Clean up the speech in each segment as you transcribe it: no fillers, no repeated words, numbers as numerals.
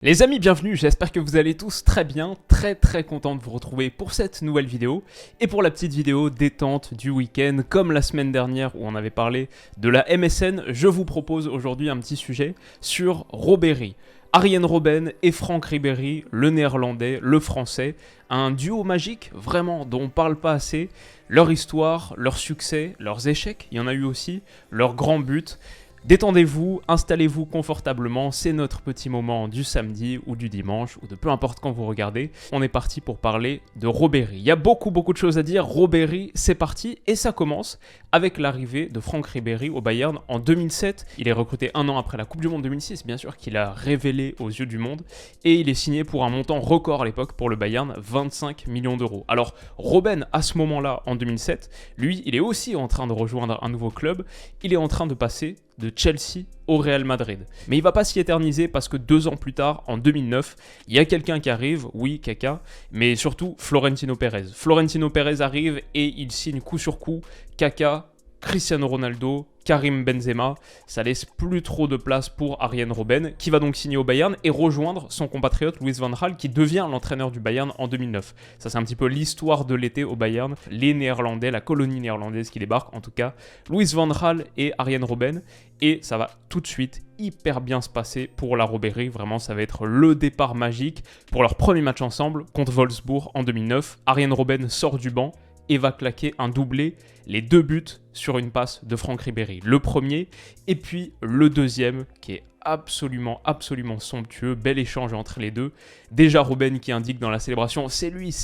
Les amis, bienvenue, j'espère que vous allez tous très bien, très content de vous retrouver pour cette nouvelle vidéo et pour la petite vidéo détente du week-end. Comme la semaine dernière où on avait parlé de la MSN, je vous propose aujourd'hui un petit sujet sur Ribéry. Arjen Robben et Franck Ribéry, le néerlandais, le français, un duo magique vraiment dont on parle pas assez, leur histoire, leurs succès, leurs échecs, il y en a eu aussi, leurs grands buts. Détendez-vous, installez-vous confortablement, c'est notre petit moment du samedi ou du dimanche ou de peu importe quand vous regardez. On est parti pour parler de Ribéry. Il y a beaucoup de choses à dire. Ribéry, c'est parti et ça commence avec l'arrivée de Franck Ribéry au Bayern en 2007. Il est recruté un an après la Coupe du Monde 2006, bien sûr qu'il a révélé aux yeux du monde et il est signé pour un montant record à l'époque pour le Bayern, 25 millions d'euros. Alors Robben, à ce moment-là, en 2007, lui, il est aussi en train de rejoindre un nouveau club. Il est en train de passer de Chelsea au Real Madrid. Mais il va pas s'y éterniser parce que 2 ans plus tard, en 2009, il y a quelqu'un qui arrive, oui, Kaka, mais surtout Florentino Pérez. Florentino Pérez arrive et il signe coup sur coup Kaka, Cristiano Ronaldo, Karim Benzema, ça laisse plus trop de place pour Arjen Robben, qui va donc signer au Bayern et rejoindre son compatriote Louis van Gaal, qui devient l'entraîneur du Bayern en 2009. Ça, c'est un petit peu l'histoire de l'été au Bayern, les Néerlandais, la colonie néerlandaise qui débarque, en tout cas, Louis van Gaal et Arjen Robben, et ça va tout de suite hyper bien se passer pour la Ribéry, vraiment ça va être le départ magique pour leur premier match ensemble contre Wolfsburg en 2009. Arjen Robben sort du banc et va claquer un doublé, les 2 buts sur une passe de Franck Ribéry. Le premier, et puis le deuxième, qui est absolument somptueux, bel échange entre les deux. Déjà Robben qui indique dans la célébration, c'est lui.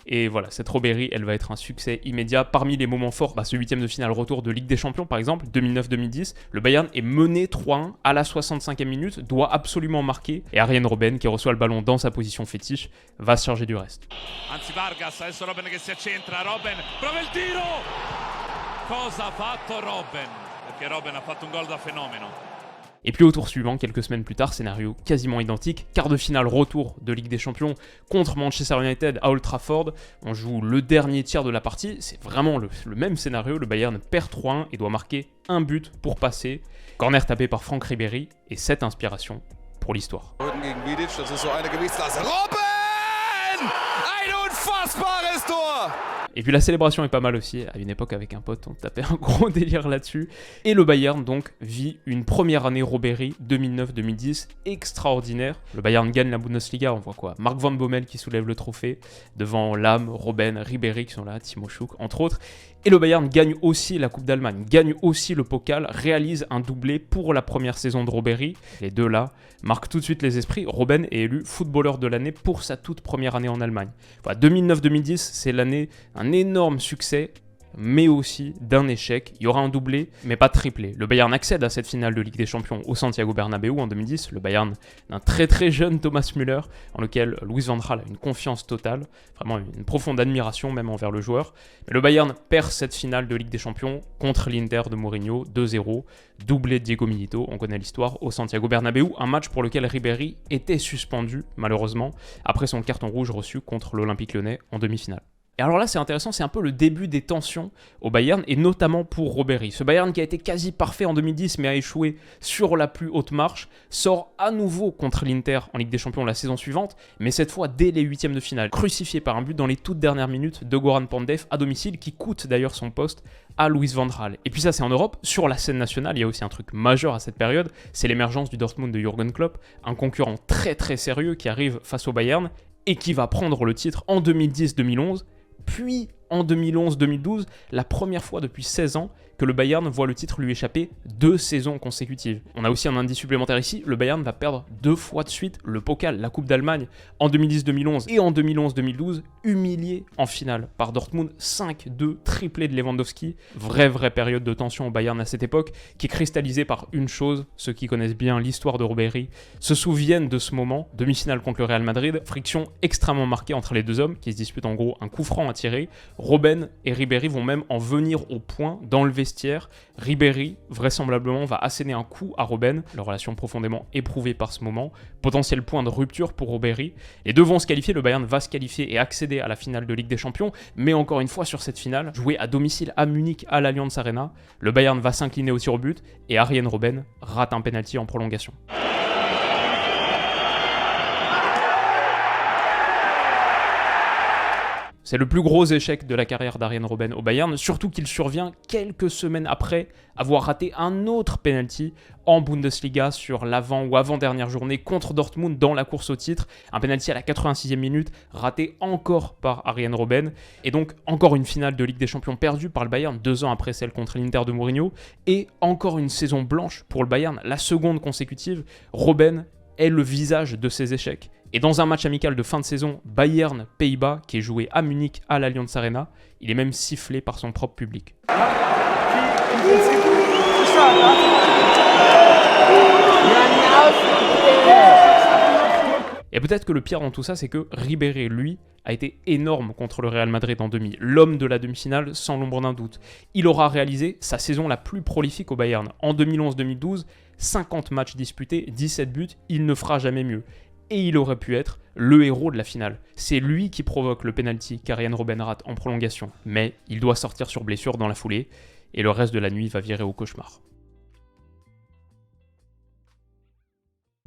Et voilà, cette Ribéry, elle va être un succès immédiat. Parmi les moments forts, ce 8e de finale retour de Ligue des Champions par exemple, 2009-2010, le Bayern est mené 3-1 à la 65e minute, doit absolument marquer, et Arjen Robben, qui reçoit le ballon dans sa position fétiche, va se charger du reste. Anzi Vargas, adesso Robben che si accentra, Robben prova il tiro! Cosa ha fatto Robben? Perché Robben ha fatto un gol da fenomeno. Et puis au tour suivant, quelques semaines plus tard, scénario quasiment identique, quart de finale retour de Ligue des Champions contre Manchester United à Old Trafford. On joue le dernier tiers de la partie, c'est vraiment le même scénario, le Bayern perd 3-1 et doit marquer un but pour passer. Corner tapé par Franck Ribéry et cette inspiration pour l'histoire. Robben! Ein unfassbares Tor! Et puis la célébration est pas mal aussi, à une époque avec un pote, on tapait un gros délire là-dessus. Et le Bayern donc vit une première année Ribéry 2009-2010 extraordinaire. Le Bayern gagne la Bundesliga, on voit quoi, Marc Van Bommel qui soulève le trophée, devant Lahm, Robben, Ribéry qui sont là, Timo Schuck entre autres. Et le Bayern gagne aussi la Coupe d'Allemagne, gagne aussi le Pokal, réalise un doublé pour la première saison de Ribéry. Les deux là marquent tout de suite les esprits. Robben est élu footballeur de l'année pour sa toute première année en Allemagne. Voilà, 2009-2010, c'est l'année d'un énorme succès, mais aussi d'un échec. Il y aura un doublé, mais pas triplé. Le Bayern accède à cette finale de Ligue des Champions au Santiago Bernabéu en 2010. Le Bayern d'un très jeune Thomas Müller, en lequel Louis van Gaal a une confiance totale, vraiment une profonde admiration même envers le joueur. Mais le Bayern perd cette finale de Ligue des Champions contre l'Inter de Mourinho, 2-0, doublé de Diego Milito, on connaît l'histoire, au Santiago Bernabéu, un match pour lequel Ribéry était suspendu, malheureusement, après son carton rouge reçu contre l'Olympique Lyonnais en demi-finale. Et alors là, c'est intéressant, c'est un peu le début des tensions au Bayern, et notamment pour Ribéry. Ce Bayern qui a été quasi parfait en 2010, mais a échoué sur la plus haute marche, sort à nouveau contre l'Inter en Ligue des Champions la saison suivante, mais cette fois dès les 8e de finale, crucifié par un but dans les toutes dernières minutes de Goran Pandev à domicile, qui coûte d'ailleurs son poste à Louis van Gaal. Et puis ça, c'est en Europe. Sur la scène nationale, il y a aussi un truc majeur à cette période, c'est l'émergence du Dortmund de Jürgen Klopp, un concurrent très sérieux qui arrive face au Bayern, et qui va prendre le titre en 2010-2011, puis en 2011-2012, la première fois depuis 16 ans que le Bayern voit le titre lui échapper 2 saisons consécutives. On a aussi un indice supplémentaire ici, le Bayern va perdre 2 fois de suite le Pokal, la Coupe d'Allemagne, en 2010-2011 et en 2011-2012, humilié en finale par Dortmund, 5-2, triplé de Lewandowski. Vraie période de tension au Bayern à cette époque, qui est cristallisée par une chose, ceux qui connaissent bien l'histoire de Ribéry se souviennent de ce moment, demi-finale contre le Real Madrid, friction extrêmement marquée entre les deux hommes, qui se disputent en gros un coup franc à tirer. Robben et Ribéry vont même en venir au point d'enlever vestiaire. Ribéry, vraisemblablement, va asséner un coup à Robben, leur relation profondément éprouvée par ce moment. Potentiel point de rupture pour Ribéry. Les deux vont se qualifier, le Bayern va se qualifier et accéder à la finale de Ligue des Champions, mais encore une fois sur cette finale, jouée à domicile à Munich à l'Allianz Arena, le Bayern va s'incliner au tir au but et Arjen Robben rate un penalty en prolongation. C'est le plus gros échec de la carrière d'Arjen Robben au Bayern, surtout qu'il survient quelques semaines après avoir raté un autre penalty en Bundesliga sur l'avant ou avant-dernière journée contre Dortmund dans la course au titre. Un penalty à la 86e minute, raté encore par Arjen Robben. Et donc encore une finale de Ligue des Champions perdue par le Bayern 2 ans après celle contre l'Inter de Mourinho. Et encore une saison blanche pour le Bayern, la seconde consécutive. Robben est le visage de ses échecs. Et dans un match amical de fin de saison, Bayern-Pays-Bas, qui est joué à Munich à l'Allianz Arena, il est même sifflé par son propre public. Et peut-être que le pire dans tout ça, c'est que Ribéry, lui, a été énorme contre le Real Madrid en demi. L'homme de la demi-finale, sans l'ombre d'un doute. Il aura réalisé sa saison la plus prolifique au Bayern. En 2011-2012, 50 matchs disputés, 17 buts, il ne fera jamais mieux. Et il aurait pu être le héros de la finale. C'est lui qui provoque le penalty qu'Arjen Robben rate en prolongation. Mais il doit sortir sur blessure dans la foulée, et le reste de la nuit va virer au cauchemar.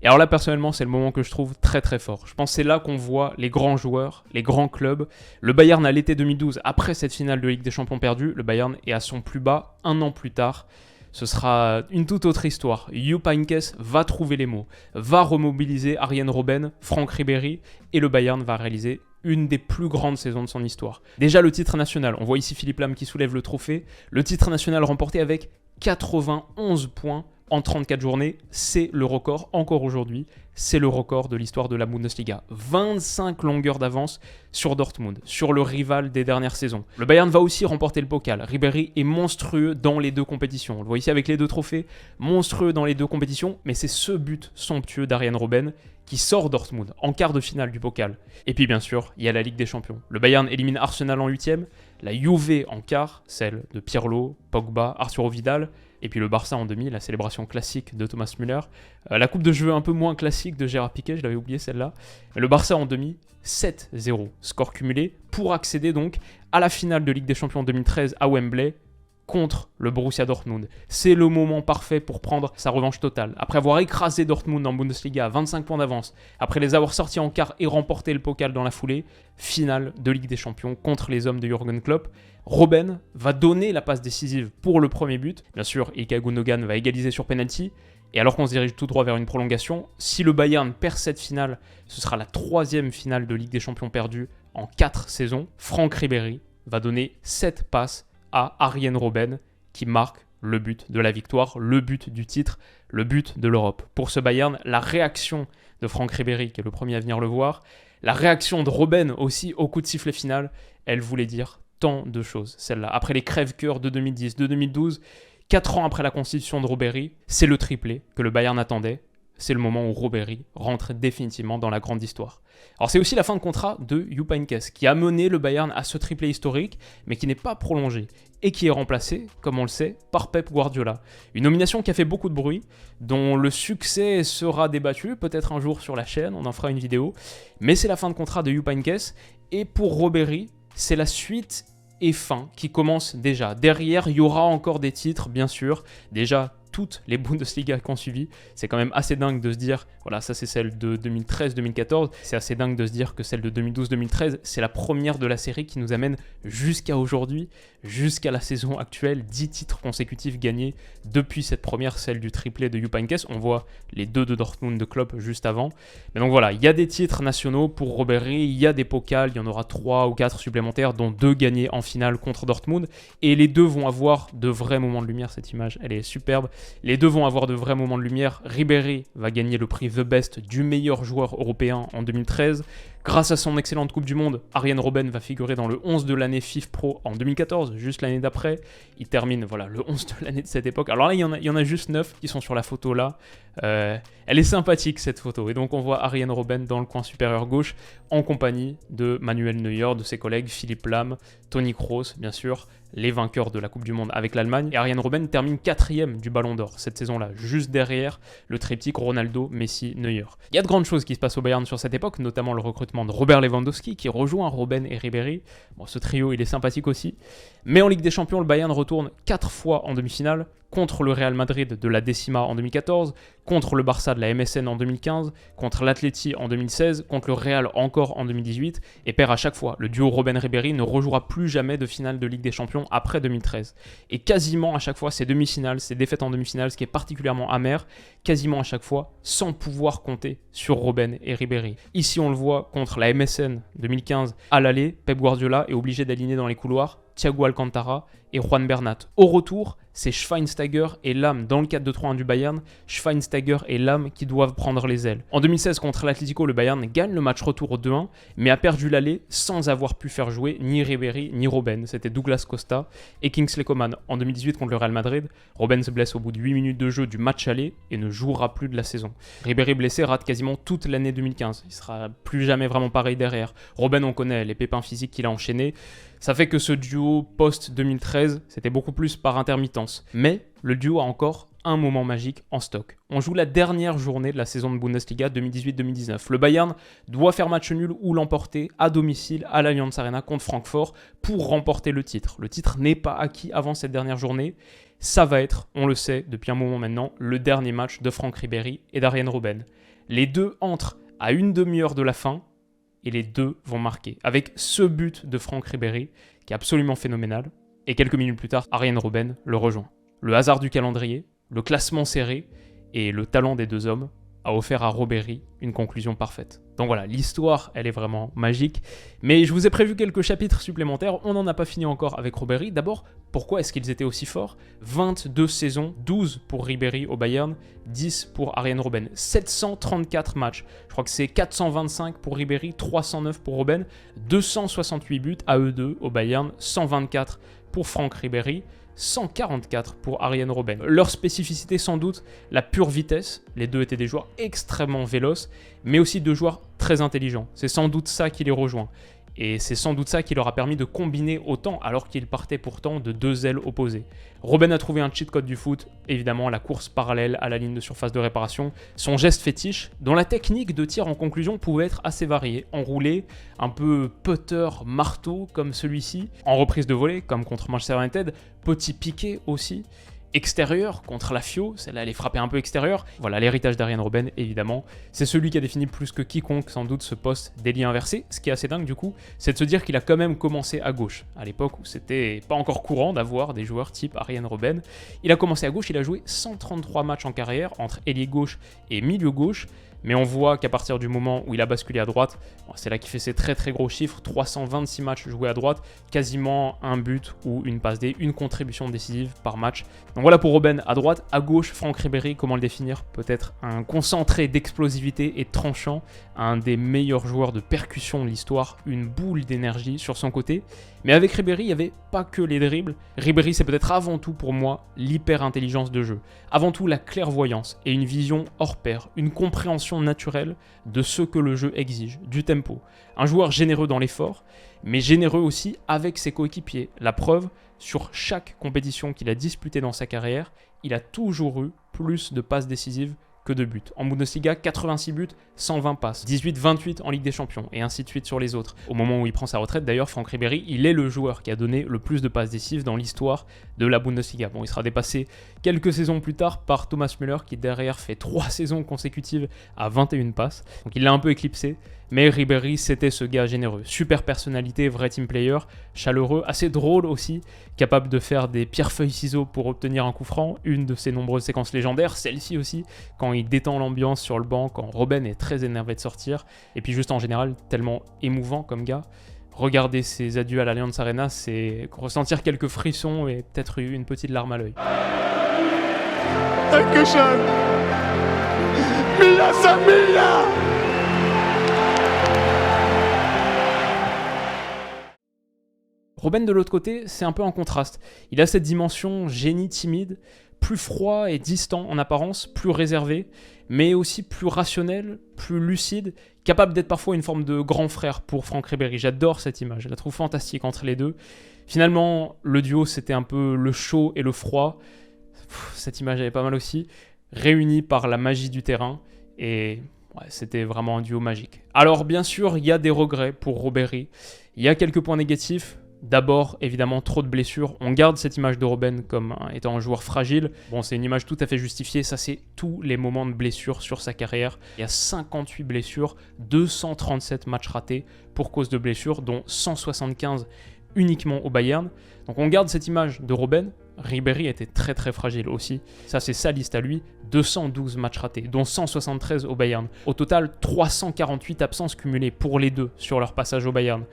Et alors là, personnellement, c'est le moment que je trouve très très fort. Je pense que c'est là qu'on voit les grands joueurs, les grands clubs. Le Bayern à l'été 2012, après cette finale de Ligue des Champions perdue, le Bayern est à son plus bas un an plus tard. Ce sera une toute autre histoire. Jupp Heynckes va trouver les mots, va remobiliser Arjen Robben, Franck Ribéry, et le Bayern va réaliser une des plus grandes saisons de son histoire. Déjà le titre national, on voit ici Philippe Lahm qui soulève le trophée. Le titre national remporté avec 91 points en 34 journées, c'est le record, encore aujourd'hui, c'est le record de l'histoire de la Bundesliga. 25 longueurs d'avance sur Dortmund, sur le rival des dernières saisons. Le Bayern va aussi remporter le Pokal. Ribéry est monstrueux dans les deux compétitions. On le voit ici avec les deux trophées, monstrueux dans les deux compétitions, mais c'est ce but somptueux d'Arjen Robben qui sort Dortmund en quart de finale du Pokal. Et puis bien sûr, il y a la Ligue des Champions. Le Bayern élimine Arsenal en 8e, la Juve en quart, celle de Pirlo, Pogba, Arturo Vidal, et puis le Barça en demi, la célébration classique de Thomas Müller. La coupe de cheveux un peu moins classique de Gérard Piqué, je l'avais oublié celle-là. Le Barça en demi, 7-0, score cumulé, pour accéder donc à la finale de Ligue des Champions 2013 à Wembley, contre le Borussia Dortmund. C'est le moment parfait pour prendre sa revanche totale. Après avoir écrasé Dortmund en Bundesliga à 25 points d'avance, après les avoir sortis en quart et remporté le Pokal dans la foulée, finale de Ligue des Champions contre les hommes de Jürgen Klopp. Robben va donner la passe décisive pour le premier but. Bien sûr, Ilkay Gundogan va égaliser sur penalty. Et alors qu'on se dirige tout droit vers une prolongation, si le Bayern perd cette finale, ce sera la 3e finale de Ligue des Champions perdue en 4 saisons. Franck Ribéry va donner 7 passes à Arjen Robben qui marque le but de la victoire, le but du titre, le but de l'Europe. Pour ce Bayern, la réaction de Franck Ribéry, qui est le premier à venir le voir, la réaction de Robben aussi au coup de sifflet final, elle voulait dire tant de choses, celle-là. Après les crève-cœurs de 2010, de 2012, 4 ans après la constitution de Ribéry, c'est le triplé que le Bayern attendait. C'est le moment où Ribéry rentre définitivement dans la grande histoire. Alors c'est aussi la fin de contrat de Jupp Heynckes qui a mené le Bayern à ce triplé historique, mais qui n'est pas prolongé et qui est remplacé, comme on le sait, par Pep Guardiola. Une nomination qui a fait beaucoup de bruit, dont le succès sera débattu, peut-être un jour sur la chaîne, on en fera une vidéo, mais c'est la fin de contrat de Jupp Heynckes, et pour Ribéry, c'est la suite et fin qui commence déjà. Derrière, il y aura encore des titres, bien sûr, déjà toutes les Bundesliga qui ont suivi. C'est quand même assez dingue de se dire, voilà, ça c'est celle de 2013-2014, c'est assez dingue de se dire que celle de 2012-2013, c'est la première de la série qui nous amène jusqu'à aujourd'hui, jusqu'à la saison actuelle, 10 titres consécutifs gagnés depuis cette première, celle du triplé de Jupp Heynckes. On voit les 2 de Dortmund de Klopp juste avant. Mais donc voilà, il y a des titres nationaux pour Ribéry, il y a des pokals, il y en aura 3 ou 4 supplémentaires, dont 2 gagnés en finale contre Dortmund, et les 2 vont avoir de vrais moments de lumière. Cette image, elle est superbe. Les 2 vont avoir de vrais moments de lumière. Ribéry va gagner le prix The Best du meilleur joueur européen en 2013. Grâce à son excellente Coupe du Monde, Arjen Robben va figurer dans le 11 de l'année FIF Pro en 2014, juste l'année d'après. Il termine, voilà, le 11 de l'année de cette époque. Alors là, il y en a juste 9 qui sont sur la photo là. Elle est sympathique cette photo. Et donc on voit Arjen Robben dans le coin supérieur gauche, en compagnie de Manuel Neuer, de ses collègues Philippe Lahm, Toni Kroos, bien sûr, les vainqueurs de la Coupe du Monde avec l'Allemagne. Et Arjen Robben termine 4e du Ballon d'Or cette saison-là, juste derrière le triptyque Ronaldo, Messi, Neuer. Il y a de grandes choses qui se passent au Bayern sur cette époque, notamment le recrutement de Robert Lewandowski qui rejoint Robben et Ribéry. Bon, ce trio, il est sympathique aussi. Mais en Ligue des Champions, le Bayern retourne 4 fois en demi-finale, contre le Real Madrid de la Décima en 2014, contre le Barça de la MSN en 2015, contre l'Atleti en 2016, contre le Real encore en 2018, et perd à chaque fois. Le duo Robben-Ribéry ne rejouera plus jamais de finale de Ligue des Champions après 2013. Et quasiment à chaque fois, ces demi-finales, ces défaites en demi-finale, ce qui est particulièrement amer, quasiment à chaque fois, sans pouvoir compter sur Robben et Ribéry. Ici, on le voit contre la MSN 2015 à l'aller, Pep Guardiola est obligé d'aligner dans les couloirs Thiago Alcantara et Juan Bernat. Au retour, c'est Schweinsteiger et Lahm dans le 4-2-3-1 du Bayern, Schweinsteiger et Lahm qui doivent prendre les ailes. En 2016 contre l'Atlético, le Bayern gagne le match retour au 2-1, mais a perdu l'aller sans avoir pu faire jouer ni Ribéry ni Robben. C'était Douglas Costa et Kingsley Coman. En 2018 contre le Real Madrid, Robben se blesse au bout de 8 minutes de jeu du match aller et ne jouera plus de la saison. Ribéry blessé rate quasiment toute l'année 2015. Il sera plus jamais vraiment pareil derrière. Robben, on connaît les pépins physiques qu'il a enchaînés. Ça fait que ce duo post-2013, c'était beaucoup plus par intermittence. Mais le duo a encore un moment magique en stock. On joue la dernière journée de la saison de Bundesliga 2018-2019. Le Bayern doit faire match nul ou l'emporter à domicile à l'Allianz Arena contre Francfort pour remporter le titre. Le titre n'est pas acquis avant cette dernière journée. Ça va être, on le sait depuis un moment maintenant, le dernier match de Franck Ribéry et d'Arjen Robben. Les deux entrent à une demi-heure de la fin, et les deux vont marquer. Avec ce but de Franck Ribéry, qui est absolument phénoménal, et quelques minutes plus tard, Arjen Robben le rejoint. Le hasard du calendrier, le classement serré, et le talent des deux hommes a offert à Ribéry une conclusion parfaite. Donc voilà, l'histoire, elle est vraiment magique. Mais je vous ai prévu quelques chapitres supplémentaires, on n'en a pas fini encore avec Ribéry. D'abord, pourquoi est-ce qu'ils étaient aussi forts ? 22 saisons, 12 pour Ribéry au Bayern, 10 pour Arjen Robben. 734 matchs. Je crois que c'est 425 pour Ribéry, 309 pour Robben, 268 buts à eux deux au Bayern, 124 pour Franck Ribéry, 144 pour Arjen Robben. Leur spécificité, sans doute, la pure vitesse. Les deux étaient des joueurs extrêmement véloces, mais aussi deux joueurs très intelligents. C'est sans doute ça qui les rejoint. Et c'est sans doute ça qui leur a permis de combiner autant, alors qu'ils partaient pourtant de deux ailes opposées. Robben a trouvé un cheat code du foot, évidemment la course parallèle à la ligne de surface de réparation, son geste fétiche, dont la technique de tir en conclusion pouvait être assez variée, enroulé, un peu putter, marteau comme celui-ci, en reprise de volée comme contre Manchester United, petit piqué aussi, extérieur contre la Fio, celle-là elle est frappée un peu extérieure. Voilà, l'héritage d'Arjen Robben, évidemment. C'est celui qui a défini plus que quiconque, sans doute, ce poste d'ailier inversé. Ce qui est assez dingue, du coup, c'est de se dire qu'il a quand même commencé à gauche, à l'époque où c'était pas encore courant d'avoir des joueurs type Arjen Robben. Il a commencé à gauche, il a joué 133 matchs en carrière, entre ailier gauche et milieu gauche. Mais on voit qu'à partir du moment où il a basculé à droite, c'est là qu'il fait ses très très gros chiffres, 326 matchs joués à droite, quasiment un but ou une passe D, une contribution décisive par match. Donc voilà pour Robben à droite. À gauche, Franck Ribéry, comment le définir ? Peut-être un concentré d'explosivité et tranchant, un des meilleurs joueurs de percussion de l'histoire, une boule d'énergie sur son côté. Mais avec Ribéry, il n'y avait pas que les dribbles. Ribéry, c'est peut-être avant tout pour moi l'hyper-intelligence de jeu. Avant tout la clairvoyance et une vision hors pair, une compréhension naturelle de ce que le jeu exige, du tempo. Un joueur généreux dans l'effort, mais généreux aussi avec ses coéquipiers. La preuve, sur chaque compétition qu'il a disputée dans sa carrière, il a toujours eu plus de passes décisives que de buts. En Bundesliga, 86 buts, 120 passes, 18-28 en Ligue des Champions, et ainsi de suite sur les autres. Au moment où il prend sa retraite, d'ailleurs, Franck Ribéry, il est le joueur qui a donné le plus de passes décisives dans l'histoire de la Bundesliga. Bon, il sera dépassé quelques saisons plus tard par Thomas Müller, qui derrière fait 3 saisons consécutives à 21 passes. Donc il l'a un peu éclipsé, mais Ribéry, c'était ce gars généreux. Super personnalité, vrai team player, chaleureux, assez drôle aussi, capable de faire des pierre-feuille-ciseaux pour obtenir un coup franc, une de ses nombreuses séquences légendaires, celle-ci aussi, quand il détend l'ambiance sur le banc, quand Robben est très énervé de sortir, et puis juste en général, tellement émouvant comme gars. Regarder ses adieux à l'Allianz Arena, c'est ressentir quelques frissons et peut-être une petite larme à l'œil. Dankeschön. Mila Samila. Robben de l'autre côté, c'est un peu en contraste. Il a cette dimension génie timide, plus froid et distant en apparence, plus réservé, mais aussi plus rationnel, plus lucide, capable d'être parfois une forme de grand frère pour Franck Ribéry. J'adore cette image, je la trouve fantastique entre les deux. Finalement, le duo, c'était un peu le chaud et le froid. Cette image, elle est pas mal aussi, réunis par la magie du terrain, et ouais, c'était vraiment un duo magique. Alors bien sûr, il y a des regrets pour Ribéry, il y a quelques points négatifs, D'abord, évidemment, trop de blessures. On garde cette image de Robben comme étant un joueur fragile. Bon, c'est une image tout à fait justifiée. Ça, c'est tous les moments de blessures sur sa carrière. Il y a 58 blessures, 237 matchs ratés pour cause de blessures, dont 175 uniquement au Bayern. Donc on garde cette image de Robben. Ribéry était très très fragile aussi. Ça, c'est sa liste à lui. 212 matchs ratés, dont 173 au Bayern. Au total, 348 absences cumulées pour les deux sur leur passage au Bayern.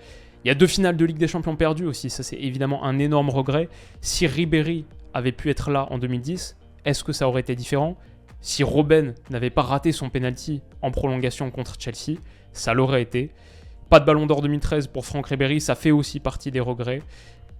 Il y a 2 finales de Ligue des Champions perdues aussi. Ça, c'est évidemment un énorme regret. Si Ribéry avait pu être là en 2010, est-ce que ça aurait été différent? Si Robben n'avait pas raté son penalty en prolongation contre Chelsea, ça l'aurait été. Pas de Ballon d'Or 2013 pour Franck Ribéry, ça fait aussi partie des regrets.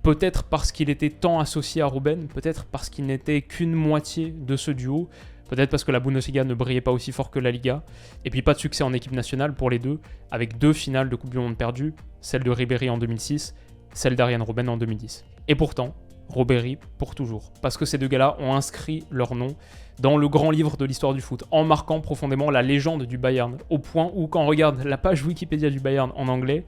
Peut-être parce qu'il était tant associé à Robben, peut-être parce qu'il n'était qu'une moitié de ce duo, peut-être parce que la Bundesliga ne brillait pas aussi fort que la Liga, et puis pas de succès en équipe nationale pour les deux, avec 2 finales de Coupe du Monde perdues, celle de Ribéry en 2006, celle d'Arjen Robben en 2010. Et pourtant, Ribéry pour toujours, parce que ces deux gars-là ont inscrit leur nom dans le grand livre de l'histoire du foot, en marquant profondément la légende du Bayern, au point où quand on regarde la page Wikipédia du Bayern en anglais,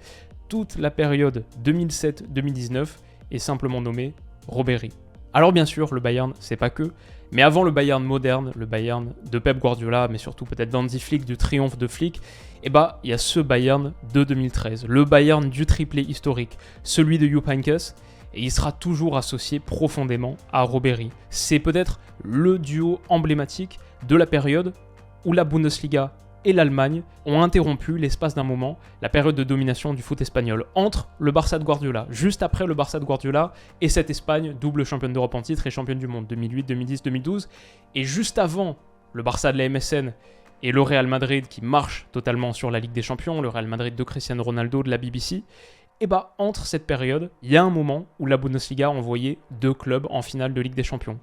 toute la période 2007-2019 est simplement nommée Ribéry. Alors bien sûr, le Bayern, c'est pas que, mais avant le Bayern moderne, le Bayern de Pep Guardiola, mais surtout peut-être d'Hansi Flick, du triomphe de Flick, il y a ce Bayern de 2013, le Bayern du triplé historique, celui de Jupp Heynckes, et il sera toujours associé profondément à Ribéry. C'est peut-être le duo emblématique de la période où la Bundesliga et l'Allemagne ont interrompu l'espace d'un moment la période de domination du foot espagnol, entre le Barça de Guardiola, juste après le Barça de Guardiola, et cette Espagne, double championne d'Europe en titre et championne du monde 2008, 2010, 2012, et juste avant le Barça de la MSN et le Real Madrid qui marche totalement sur la Ligue des Champions, le Real Madrid de Cristiano Ronaldo de la BBC, et entre cette période, il y a un moment où la Bundesliga a envoyé 2 clubs en finale de Ligue des Champions.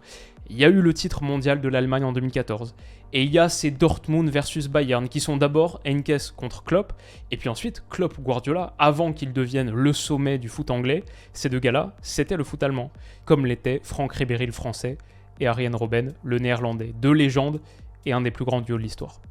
Il y a eu le titre mondial de l'Allemagne en 2014. Et il y a ces Dortmund versus Bayern qui sont d'abord Heynckes contre Klopp, et puis ensuite Klopp-Guardiola, avant qu'ils deviennent le sommet du foot anglais. Ces deux gars-là, c'était le foot allemand, comme l'étaient Franck Ribéry le français et Arjen Robben le néerlandais. 2 légendes et un des plus grands duos de l'histoire.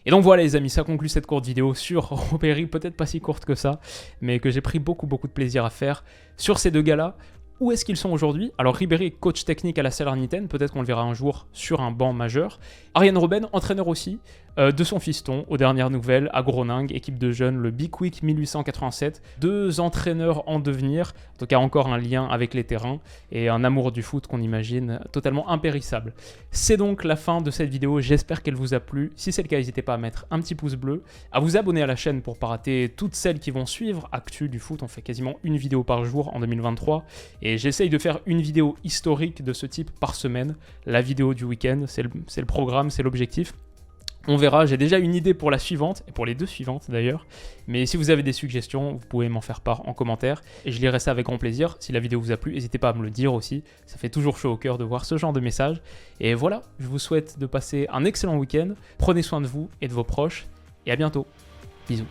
Et donc voilà les amis, ça conclut cette courte vidéo sur Ribéry, peut-être pas si courte que ça, mais que j'ai pris beaucoup de plaisir à faire sur ces deux gars-là. Où est-ce qu'ils sont aujourd'hui? Alors Ribéry est coach technique à la Salernitaine, peut-être qu'on le verra un jour sur un banc majeur. Arjen Robben, entraîneur aussi de son fiston, aux dernières nouvelles, à Groningue, équipe de jeunes, le Big Week 1887. 2 entraîneurs en devenir, en tout cas encore un lien avec les terrains, et un amour du foot qu'on imagine totalement impérissable. C'est donc la fin de cette vidéo, j'espère qu'elle vous a plu. Si c'est le cas, n'hésitez pas à mettre un petit pouce bleu, à vous abonner à la chaîne pour ne pas rater toutes celles qui vont suivre. Actu du foot, on fait quasiment une vidéo par jour en 2023, et j'essaye de faire une vidéo historique de ce type par semaine. La vidéo du week-end, c'est le programme, c'est l'objectif. On verra, j'ai déjà une idée pour la suivante, et pour les 2 suivantes d'ailleurs. Mais si vous avez des suggestions, vous pouvez m'en faire part en commentaire, et je lirai ça avec grand plaisir. Si la vidéo vous a plu, n'hésitez pas à me le dire aussi, ça fait toujours chaud au cœur de voir ce genre de messages. Et voilà, je vous souhaite de passer un excellent week-end, prenez soin de vous et de vos proches, et à bientôt. Bisous.